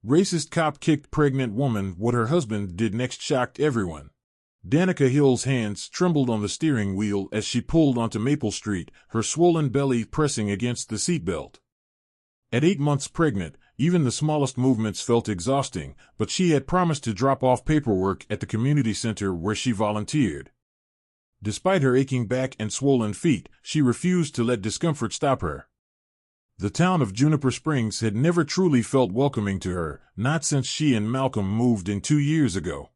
Racist cop kicked pregnant woman. What her husband did next shocked everyone. Danica Hill's hands trembled on the steering wheel as she pulled onto Maple Street, her swollen belly pressing against the seatbelt. At 8 months pregnant, even the smallest movements felt exhausting, but she had promised to drop off paperwork at the community center where she volunteered. Despite her aching back and swollen feet, she refused to let discomfort stop her. The town of Juniper Springs had never truly felt welcoming to her, not since she and Malcolm moved in 2 years ago.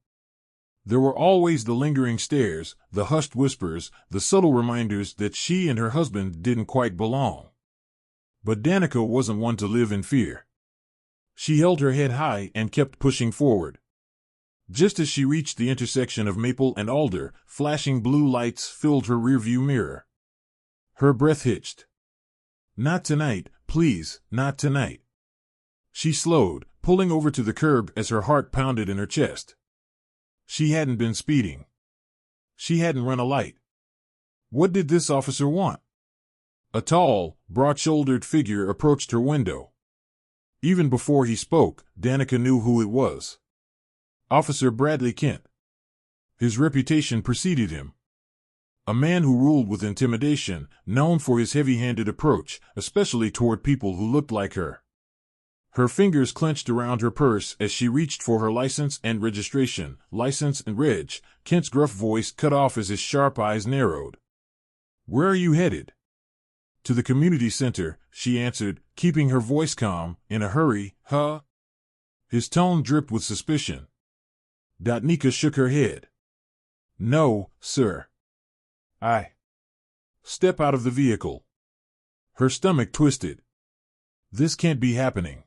There were always the lingering stares, the hushed whispers, the subtle reminders that she and her husband didn't quite belong. But Danica wasn't one to live in fear. She held her head high and kept pushing forward. Just as she reached the intersection of Maple and Alder, flashing blue lights filled her rearview mirror. Her breath hitched. Not tonight, please, not tonight. She slowed, pulling over to the curb as her heart pounded in her chest. She hadn't been speeding. She hadn't run a light. What did this officer want? A tall, broad-shouldered figure approached her window. Even before he spoke, Danica knew who it was. Officer Bradley Kent. His reputation preceded him. A man who ruled with intimidation, known for his heavy-handed approach, especially toward people who looked like her. Her fingers clenched around her purse as she reached for her license and registration. License and reg. Kent's gruff voice cut off as his sharp eyes narrowed. Where are you headed? To the community center, she answered, keeping her voice calm. In a hurry, huh? His tone dripped with suspicion. Danica shook her head. No, sir. Step out of the vehicle. Her stomach twisted. This can't be happening.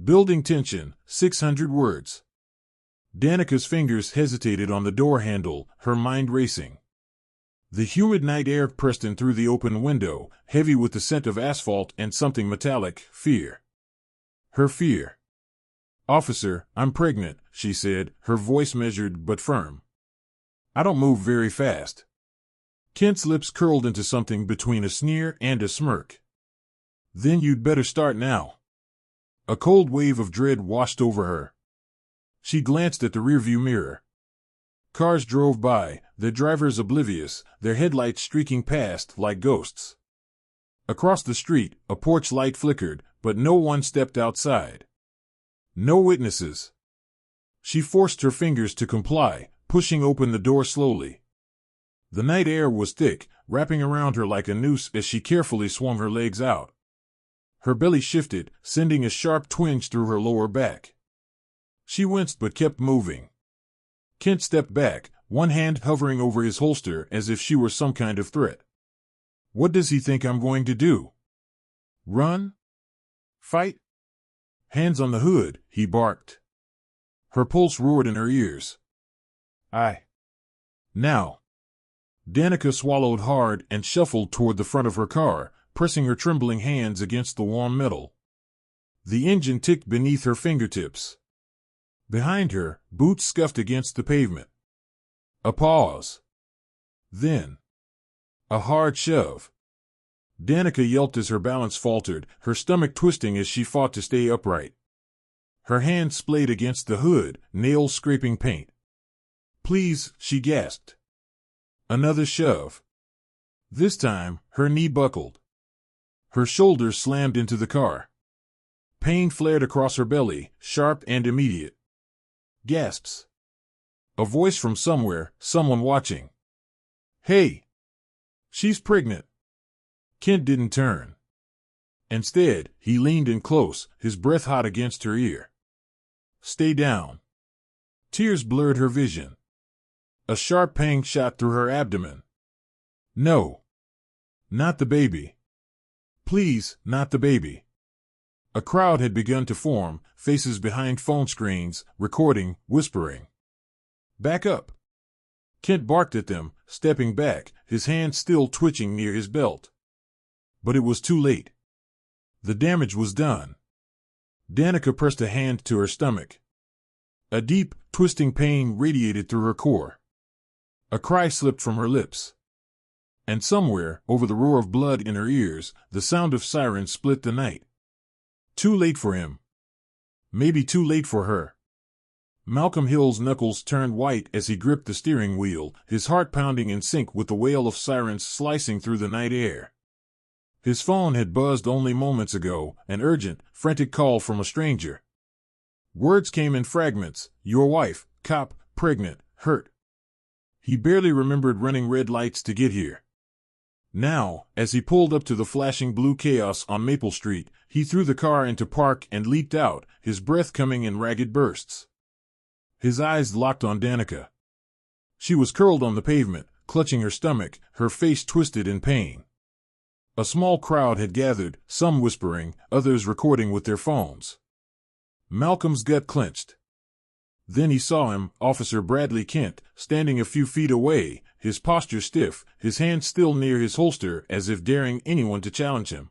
Building tension, 600 words. Danica's fingers hesitated on the door handle, her mind racing. The humid night air pressed in through the open window, heavy with the scent of asphalt and something metallic, fear. Her fear. Officer, I'm pregnant, she said, her voice measured but firm. I don't move very fast. Kent's lips curled into something between a sneer and a smirk. Then you'd better start now. A cold wave of dread washed over her. She glanced at the rearview mirror. Cars drove by, their drivers oblivious, their headlights streaking past like ghosts. Across the street, a porch light flickered, but no one stepped outside. No witnesses. She forced her fingers to comply, pushing open the door slowly. The night air was thick, wrapping around her like a noose as she carefully swung her legs out. Her belly shifted, sending a sharp twinge through her lower back. She winced but kept moving. Kent stepped back, one hand hovering over his holster as if she were some kind of threat. What does he think I'm going to do? Run? Fight? Hands on the hood, he barked. Her pulse roared in her ears. Now. Danica swallowed hard and shuffled toward the front of her car, pressing her trembling hands against the warm metal. The engine ticked beneath her fingertips. Behind her, boots scuffed against the pavement. A pause. Then. A hard shove. Danica yelped as her balance faltered, her stomach twisting as she fought to stay upright. Her hand splayed against the hood, nails scraping paint. Please, she gasped. Another shove. This time, her knee buckled. Her shoulders slammed into the car. Pain flared across her belly, sharp and immediate. Gasps. A voice from somewhere, someone watching. Hey! She's pregnant. Kent didn't turn. Instead, he leaned in close, his breath hot against her ear. Stay down. Tears blurred her vision. A sharp pang shot through her abdomen. No. Not the baby. Please, not the baby. A crowd had begun to form, faces behind phone screens, recording, whispering. Back up. Kent barked at them, stepping back, his hand still twitching near his belt. But it was too late. The damage was done. Danica pressed a hand to her stomach. A deep, twisting pain radiated through her core. A cry slipped from her lips. And somewhere, over the roar of blood in her ears, the sound of sirens split the night. Too late for him. Maybe too late for her. Malcolm Hill's knuckles turned white as he gripped the steering wheel, his heart pounding in sync with the wail of sirens slicing through the night air. His phone had buzzed only moments ago, an urgent, frantic call from a stranger. Words came in fragments: your wife, cop, pregnant, hurt. He barely remembered running red lights to get here. Now, as he pulled up to the flashing blue chaos on Maple Street, he threw the car into park and leaped out, his breath coming in ragged bursts. His eyes locked on Danica. She was curled on the pavement, clutching her stomach, her face twisted in pain. A small crowd had gathered, some whispering, others recording with their phones. Malcolm's gut clenched. Then he saw him, Officer Bradley Kent, standing a few feet away, his posture stiff, his hand still near his holster as if daring anyone to challenge him.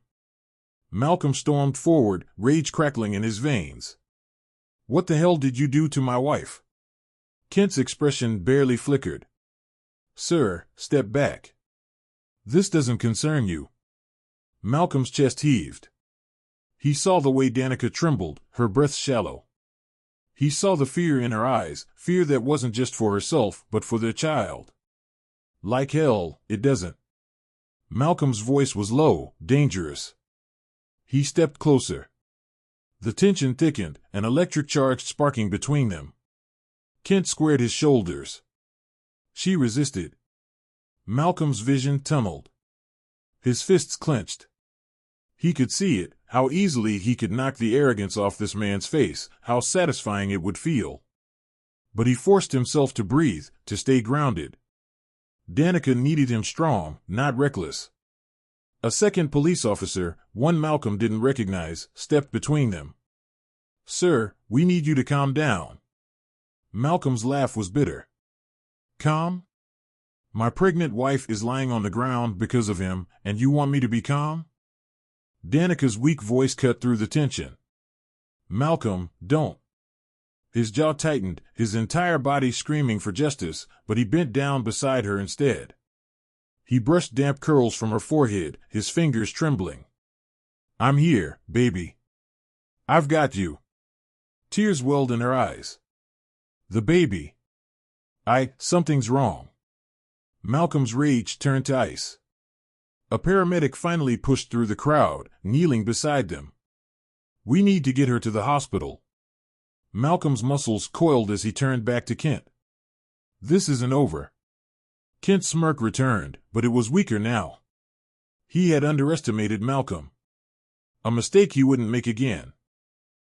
Malcolm stormed forward, rage crackling in his veins. "What the hell did you do to my wife?" Kent's expression barely flickered. "Sir, step back. This doesn't concern you." Malcolm's chest heaved. He saw the way Danica trembled, her breath shallow. He saw the fear in her eyes, fear that wasn't just for herself, but for their child. "Like hell, it doesn't." Malcolm's voice was low, dangerous. He stepped closer. The tension thickened, an electric charge sparking between them. Kent squared his shoulders. She resisted. Malcolm's vision tunneled. His fists clenched. He could see it, how easily he could knock the arrogance off this man's face, how satisfying it would feel. But he forced himself to breathe, to stay grounded. Danica needed him strong, not reckless. A second police officer, one Malcolm didn't recognize, stepped between them. "Sir, we need you to calm down." Malcolm's laugh was bitter. "Calm? My pregnant wife is lying on the ground because of him, and you want me to be calm?" Danica's weak voice cut through the tension. "Malcolm, don't." His jaw tightened, his entire body screaming for justice, but he bent down beside her instead. He brushed damp curls from her forehead, his fingers trembling. "I'm here, baby. I've got you." Tears welled in her eyes. "The baby. Something's wrong." Malcolm's rage turned to ice. A paramedic finally pushed through the crowd, kneeling beside them. "We need to get her to the hospital." Malcolm's muscles coiled as he turned back to Kent. "This isn't over." Kent's smirk returned, but it was weaker now. He had underestimated Malcolm. A mistake he wouldn't make again.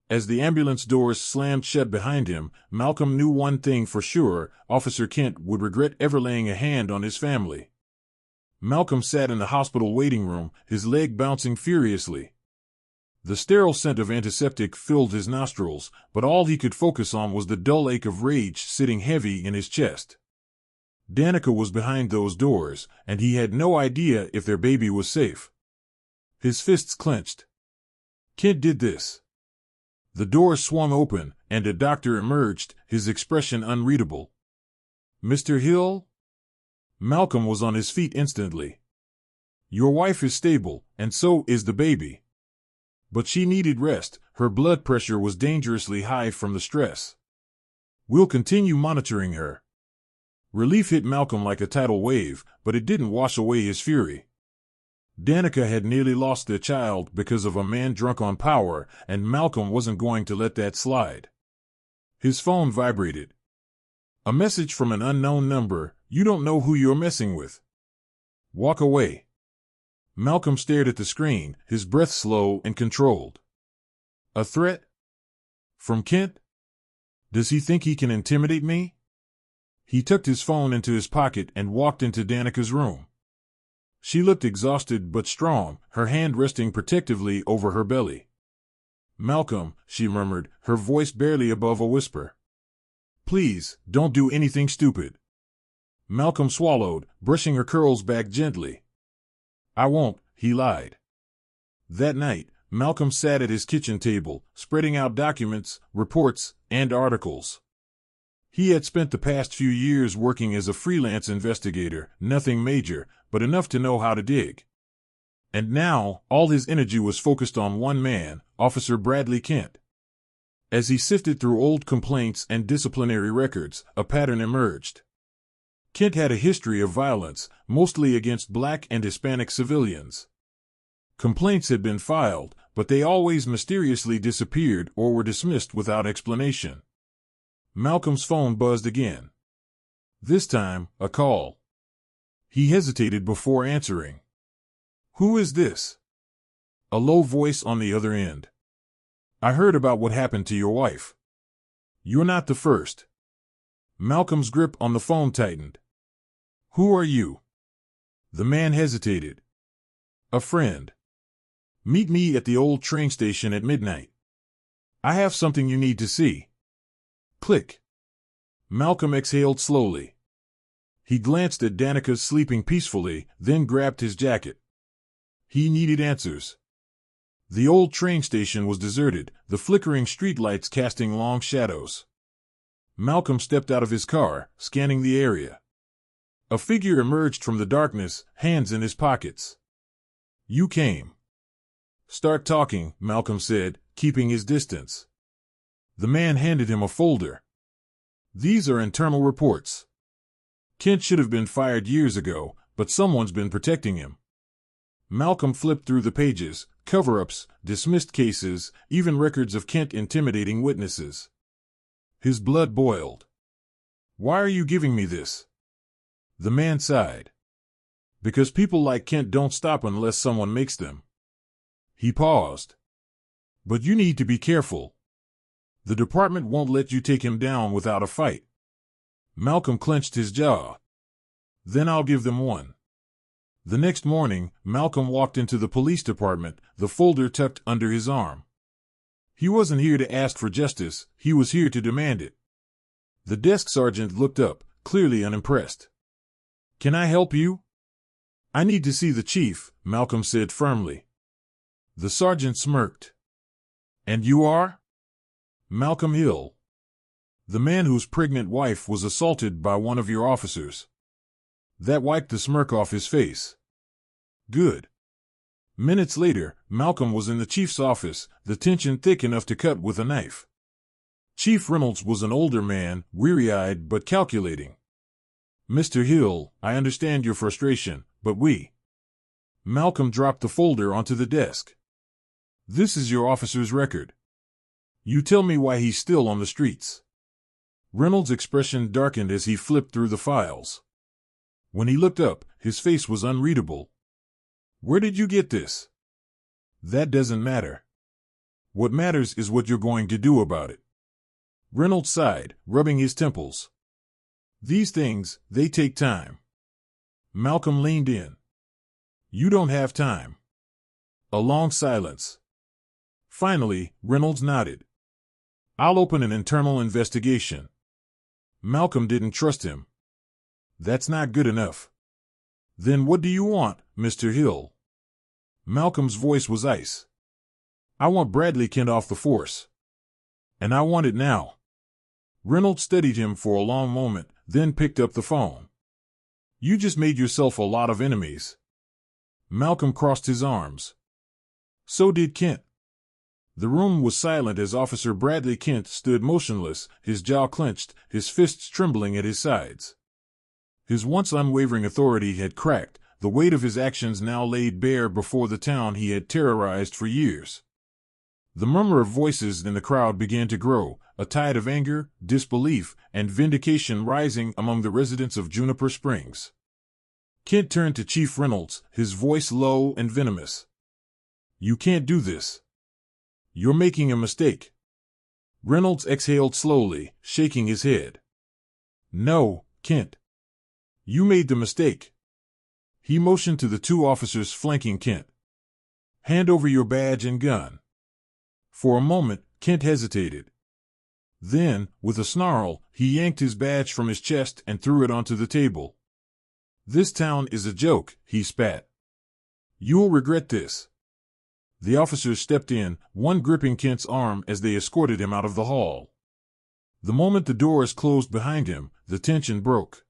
As the ambulance doors slammed shut behind him, Malcolm knew one thing for sure: Officer Kent would regret ever laying a hand on his family. Malcolm sat in the hospital waiting room, his leg bouncing furiously. The sterile scent of antiseptic filled his nostrils, but all he could focus on was the dull ache of rage sitting heavy in his chest. Danica was behind those doors, and he had no idea if their baby was safe. His fists clenched. Kent did this. The door swung open, and a doctor emerged, his expression unreadable. "Mr. Hill?" Malcolm was on his feet instantly. "Your wife is stable, and so is the baby. But she needed rest, her blood pressure was dangerously high from the stress. We'll continue monitoring her." Relief hit Malcolm like a tidal wave, but it didn't wash away his fury. Danica had nearly lost their child because of a man drunk on power, and Malcolm wasn't going to let that slide. His phone vibrated. A message from an unknown number: "You don't know who you're messing with. Walk away." Malcolm stared at the screen, his breath slow and controlled. A threat? From Kent? Does he think he can intimidate me? He tucked his phone into his pocket and walked into Danica's room. She looked exhausted but strong, her hand resting protectively over her belly. "Malcolm," she murmured, her voice barely above a whisper. "Please, don't do anything stupid." Malcolm swallowed, brushing her curls back gently. "I won't," he lied. That night, Malcolm sat at his kitchen table, spreading out documents, reports, and articles. He had spent the past few years working as a freelance investigator, nothing major, but enough to know how to dig. And now, all his energy was focused on one man, Officer Bradley Kent. As he sifted through old complaints and disciplinary records, a pattern emerged. Kent had a history of violence, mostly against black and Hispanic civilians. Complaints had been filed, but they always mysteriously disappeared or were dismissed without explanation. Malcolm's phone buzzed again. This time, a call. He hesitated before answering. "Who is this?" A low voice on the other end. "I heard about what happened to your wife." "You're not the first." Malcolm's grip on the phone tightened. "Who are you?" The man hesitated. "A friend. Meet me at the old train station at midnight. I have something you need to see." Click. Malcolm exhaled slowly. He glanced at Danica sleeping peacefully, then grabbed his jacket. He needed answers. The old train station was deserted, the flickering streetlights casting long shadows. Malcolm stepped out of his car, scanning the area. A figure emerged from the darkness, hands in his pockets. "You came." "Start talking," Malcolm said, keeping his distance. The man handed him a folder. "These are internal reports. Kent should have been fired years ago, but someone's been protecting him." Malcolm flipped through the pages, cover-ups, dismissed cases, even records of Kent intimidating witnesses. His blood boiled. "Why are you giving me this?" The man sighed. "Because people like Kent don't stop unless someone makes them." He paused. "But you need to be careful. The department won't let you take him down without a fight." Malcolm clenched his jaw. "Then I'll give them one." The next morning, Malcolm walked into the police department, the folder tucked under his arm. He wasn't here to ask for justice, he was here to demand it. The desk sergeant looked up, clearly unimpressed. "Can I help you?" "I need to see the chief," Malcolm said firmly. The sergeant smirked. "And you are?" "Malcolm Hill. The man whose pregnant wife was assaulted by one of your officers." That wiped the smirk off his face. "Good." Minutes later, Malcolm was in the chief's office, the tension thick enough to cut with a knife. Chief Reynolds was an older man, weary-eyed but calculating. "Mr. Hill, I understand your frustration, but Malcolm dropped the folder onto the desk. "This is your officer's record. You tell me why he's still on the streets." Reynolds' expression darkened as he flipped through the files. When he looked up, his face was unreadable. "Where did you get this?" "That doesn't matter. What matters is what you're going to do about it." Reynolds sighed, rubbing his temples. "These things, they take time." Malcolm leaned in. "You don't have time." A long silence. Finally, Reynolds nodded. "I'll open an internal investigation." Malcolm didn't trust him. "That's not good enough." "Then what do you want, Mr. Hill?" Malcolm's voice was ice. "I want Bradley Kent off the force. And I want it now." Reynolds studied him for a long moment, then picked up the phone. "You just made yourself a lot of enemies." Malcolm crossed his arms. So did Kent. The room was silent as Officer Bradley Kent stood motionless, his jaw clenched, his fists trembling at his sides. His once unwavering authority had cracked, the weight of his actions now laid bare before the town he had terrorized for years. The murmur of voices in the crowd began to grow, a tide of anger, disbelief, and vindication rising among the residents of Juniper Springs. Kent turned to Chief Reynolds, his voice low and venomous. "You can't do this. You're making a mistake." Reynolds exhaled slowly, shaking his head. "No, Kent. You made the mistake." He motioned to the two officers flanking Kent. "Hand over your badge and gun." For a moment, Kent hesitated. Then, with a snarl, he yanked his badge from his chest and threw it onto the table. "This town is a joke," he spat. "You'll regret this." The officers stepped in, one gripping Kent's arm as they escorted him out of the hall. The moment the doors closed behind him, the tension broke.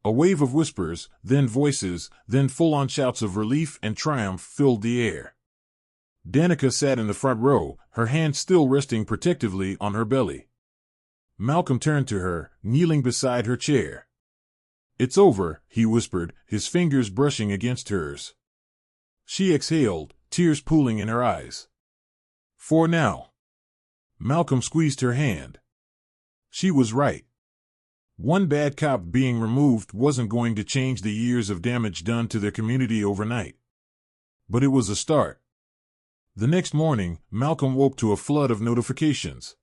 A wave of whispers, then voices, then full-on shouts of relief and triumph filled the air. Danica sat in the front row, her hand still resting protectively on her belly. Malcolm turned to her, kneeling beside her chair. "It's over," he whispered, his fingers brushing against hers. She exhaled, tears pooling in her eyes. "For now." Malcolm squeezed her hand. She was right. One bad cop being removed wasn't going to change the years of damage done to their community overnight. But it was a start. The next morning, Malcolm woke to a flood of notifications.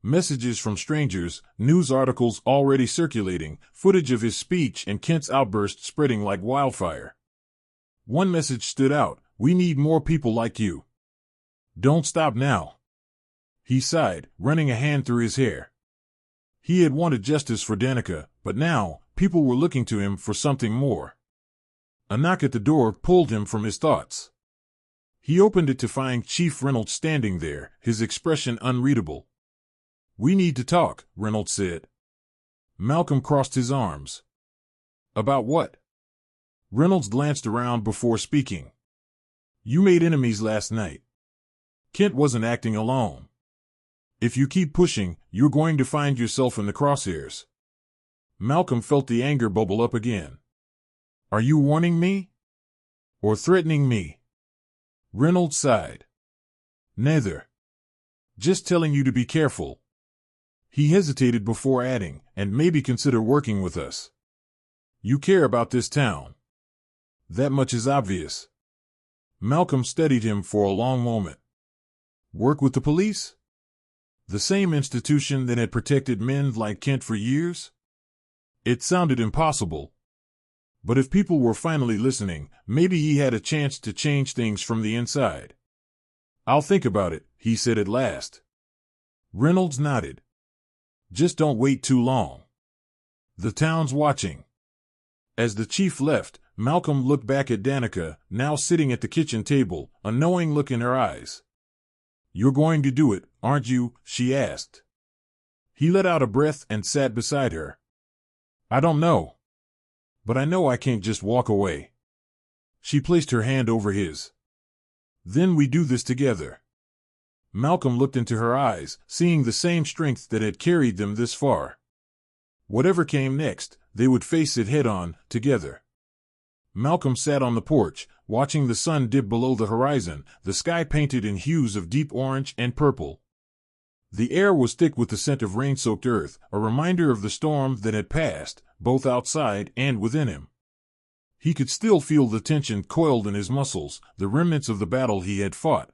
Messages from strangers, news articles already circulating, footage of his speech and Kent's outburst spreading like wildfire. One message stood out: "We need more people like you. Don't stop now." He sighed, running a hand through his hair. He had wanted justice for Danica, but now, people were looking to him for something more. A knock at the door pulled him from his thoughts. He opened it to find Chief Reynolds standing there, his expression unreadable. "We need to talk," Reynolds said. Malcolm crossed his arms. "About what?" Reynolds glanced around before speaking. "You made enemies last night. Kent wasn't acting alone. If you keep pushing, you're going to find yourself in the crosshairs." Malcolm felt the anger bubble up again. "Are you warning me? Or threatening me?" Reynolds sighed. "Neither. Just telling you to be careful." He hesitated before adding, "And maybe consider working with us. You care about this town. That much is obvious." Malcolm studied him for a long moment. Work with the police? The same institution that had protected men like Kent for years? It sounded impossible. But if people were finally listening, maybe he had a chance to change things from the inside. "I'll think about it," he said at last. Reynolds nodded. "Just don't wait too long. The town's watching." As the chief left, Malcolm looked back at Danica, now sitting at the kitchen table, a knowing look in her eyes. "You're going to do it, aren't you?" she asked. He let out a breath and sat beside her. "I don't know. But I know I can't just walk away." She placed her hand over his. "Then we do this together." Malcolm looked into her eyes, seeing the same strength that had carried them this far. Whatever came next, they would face it head-on, together. Malcolm sat on the porch, watching the sun dip below the horizon, the sky painted in hues of deep orange and purple. The air was thick with the scent of rain-soaked earth, a reminder of the storm that had passed, both outside and within him. He could still feel the tension coiled in his muscles, the remnants of the battle he had fought.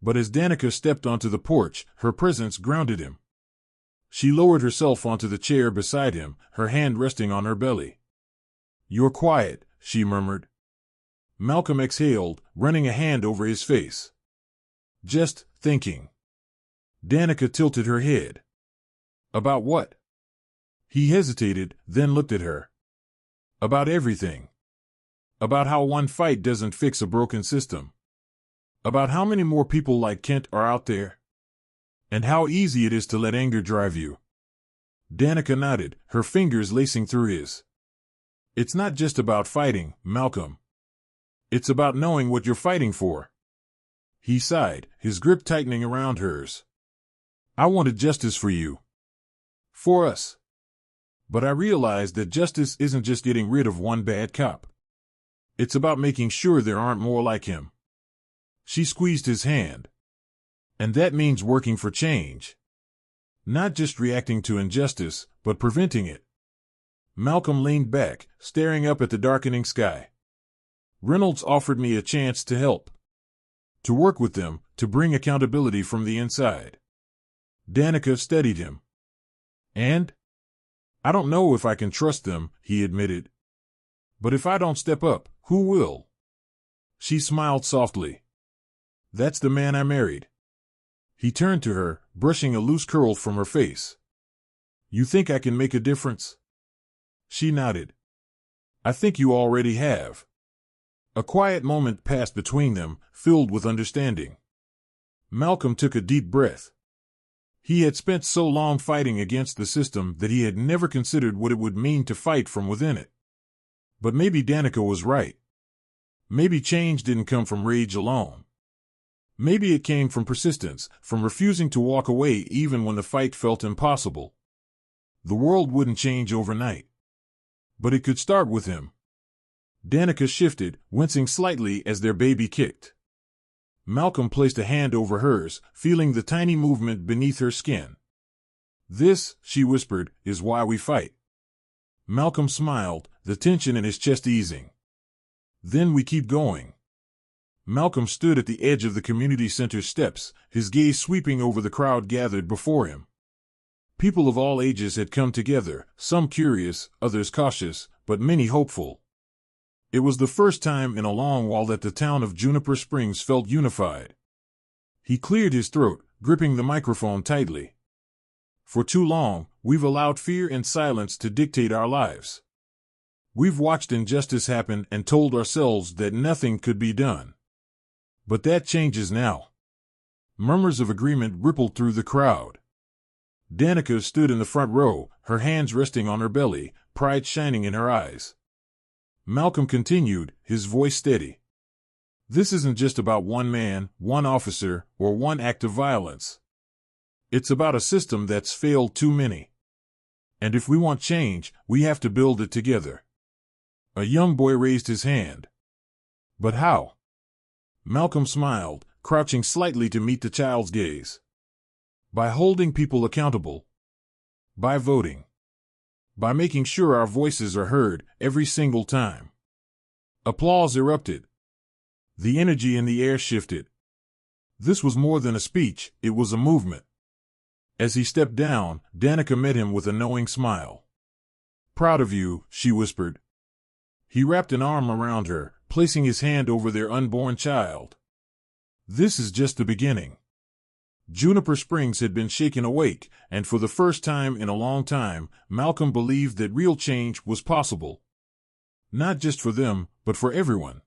But as Danica stepped onto the porch, her presence grounded him. She lowered herself onto the chair beside him, her hand resting on her belly. "You're quiet," she murmured. Malcolm exhaled, running a hand over his face. "Just thinking." Danica tilted her head. "About what?" He hesitated, then looked at her. "About everything. About how one fight doesn't fix a broken system. About how many more people like Kent are out there. And how easy it is to let anger drive you." Danica nodded, her fingers lacing through his. "It's not just about fighting, Malcolm. It's about knowing what you're fighting for." He sighed, his grip tightening around hers. "I wanted justice for you. For us. But I realized that justice isn't just getting rid of one bad cop. It's about making sure there aren't more like him." She squeezed his hand. "And that means working for change. Not just reacting to injustice, but preventing it." Malcolm leaned back, staring up at the darkening sky. "Reynolds offered me a chance to help. To work with them, to bring accountability from the inside." Danica studied him. "And? I don't know if I can trust them," he admitted. "But if I don't step up, who will?" She smiled softly. "That's the man I married." He turned to her, brushing a loose curl from her face. "You think I can make a difference?" She nodded. "I think you already have." A quiet moment passed between them, filled with understanding. Malcolm took a deep breath. He had spent so long fighting against the system that he had never considered what it would mean to fight from within it. But maybe Danica was right. Maybe change didn't come from rage alone. Maybe it came from persistence, from refusing to walk away even when the fight felt impossible. The world wouldn't change overnight. But it could start with him. Danica shifted, wincing slightly as their baby kicked. Malcolm placed a hand over hers, feeling the tiny movement beneath her skin. "This," she whispered, "is why we fight." Malcolm smiled, the tension in his chest easing. "Then we keep going." Malcolm stood at the edge of the community center steps, his gaze sweeping over the crowd gathered before him. People of all ages had come together, some curious, others cautious, but many hopeful. It was the first time in a long while that the town of Juniper Springs felt unified. He cleared his throat, gripping the microphone tightly. "For too long, we've allowed fear and silence to dictate our lives. We've watched injustice happen and told ourselves that nothing could be done. But that changes now." Murmurs of agreement rippled through the crowd. Danica stood in the front row, her hands resting on her belly, pride shining in her eyes. Malcolm continued, his voice steady. "This isn't just about one man, one officer, or one act of violence. It's about a system that's failed too many. And if we want change, we have to build it together." A young boy raised his hand. "But how?" Malcolm smiled, crouching slightly to meet the child's gaze. "By holding people accountable. By voting. By making sure our voices are heard every single time." Applause erupted. The energy in the air shifted. This was more than a speech, it was a movement. As he stepped down, Danica met him with a knowing smile. "Proud of you," she whispered. He wrapped an arm around her, placing his hand over their unborn child. "This is just the beginning." Juniper Springs had been shaken awake, and for the first time in a long time, Malcolm believed that real change was possible. Not just for them, but for everyone.